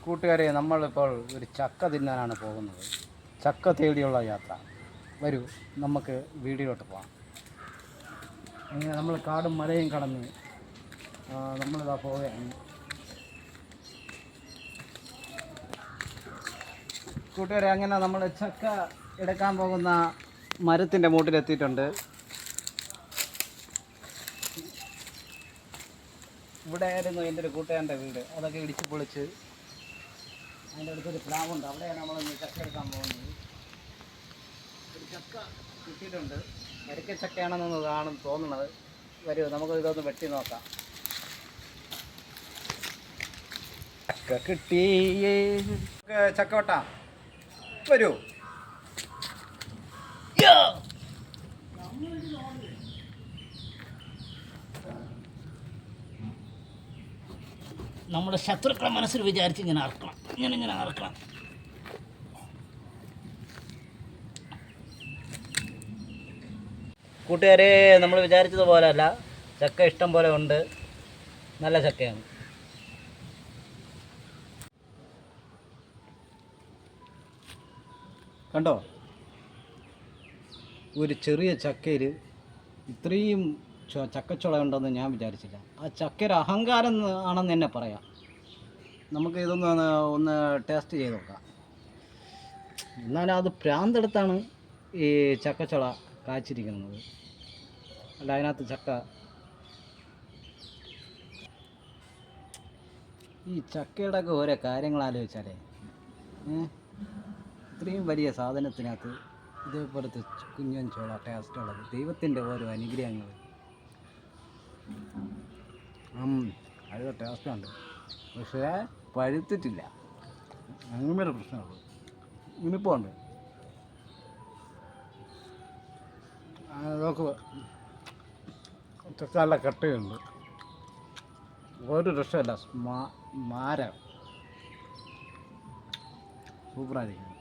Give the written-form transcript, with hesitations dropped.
കൂട്ടുകാരെ, നമ്മളിപ്പോൾ ഒരു ചക്ക തിന്നാനാണ് പോകുന്നത്. ചക്ക തേടിയുള്ള യാത്ര. വരൂ, നമുക്ക് വീഡിയോയിലോട്ട് പോകാം. അങ്ങനെ നമ്മൾ കാടും മലയും കടന്ന് നമ്മളിതാ പോവുകയാണ്. കൂട്ടുകാരെ, അങ്ങനെ നമ്മൾ ചക്ക എടുക്കാൻ പോകുന്ന മരത്തിൻ്റെ മൂട്ടിലെത്തിയിട്ടുണ്ട്. ഇവിടെ ആയിരുന്നു എൻ്റെ ഒരു കൂട്ടുകാരൻ്റെ വീട്. അതൊക്കെ ഇടിച്ച് പൊളിച്ച് അതിൻ്റെ അടുത്തൊരു പ്ലാവുണ്ട്. അവിടെയാണ് നമ്മളിന്ന് ചക്ക എടുക്കാൻ പോകുന്നത്. ഒരു ചക്ക കിട്ടിയിട്ടുണ്ട്. വരിക്കച്ചക്കയാണെന്നൊന്ന് കാണും തോന്നുന്നത്. വരൂ, നമുക്ക് ഇതൊന്ന് വെട്ടി നോക്കാം. ചക്ക കിട്ടി. ചക്ക വെട്ടാം. വരൂ. നമ്മുടെ ശത്രുക്കളെ മനസ്സിൽ വിചാരിച്ച് ഇങ്ങനെ അറക്കണം, ഇങ്ങനെ അറക്കണം. കൂട്ടുകാരെ, നമ്മൾ വിചാരിച്ചതുപോലെ അല്ല, ചക്ക ഇഷ്ടം പോലെ ഉണ്ട്. നല്ല ചക്കയാണ്. കണ്ടോ, ഒരു ചെറിയ ചക്കയിൽ ഇത്രയും ചക്കച്ചുള ഉണ്ടെന്ന് ഞാൻ വിചാരിച്ചില്ല. ആ ചക്കയുടെ അഹങ്കാരം ആണെന്ന് തന്നെ പറയാം. നമുക്ക് ഒന്ന് ടേസ്റ്റ് ചെയ്ത് നോക്കാം. എന്നാലും അത് പ്രാന്തെടുത്താണ് ഈ ചക്കച്ചുള കായ്ച്ചിരിക്കുന്നത്. അല്ല, അതിനകത്ത് ചക്ക, ഈ ചക്കയുടെ ഒക്കെ ഓരോ കാര്യങ്ങൾ ആലോചിച്ചാലേ, ഇത്രയും വലിയ സാധനത്തിനകത്ത് ഇതേപോലത്തെ കുഞ്ഞൻ ചോള ടേസ്റ്റുള്ളത് ദൈവത്തിൻ്റെ ഓരോ അനുഗ്രഹങ്ങൾ. നല്ല ടേസ്റ്റുണ്ട്, പക്ഷേ പഴുത്തിട്ടില്ല. അങ്ങനെ ഒരു പ്രശ്നമുള്ളൂ. ഇനിയിപ്പോൾ അതൊക്കെ ചക്ക നല്ല കട്ടയുണ്ട്. ഒരു രക്ഷമില്ല. മാര സൂപ്പറായിരിക്കും.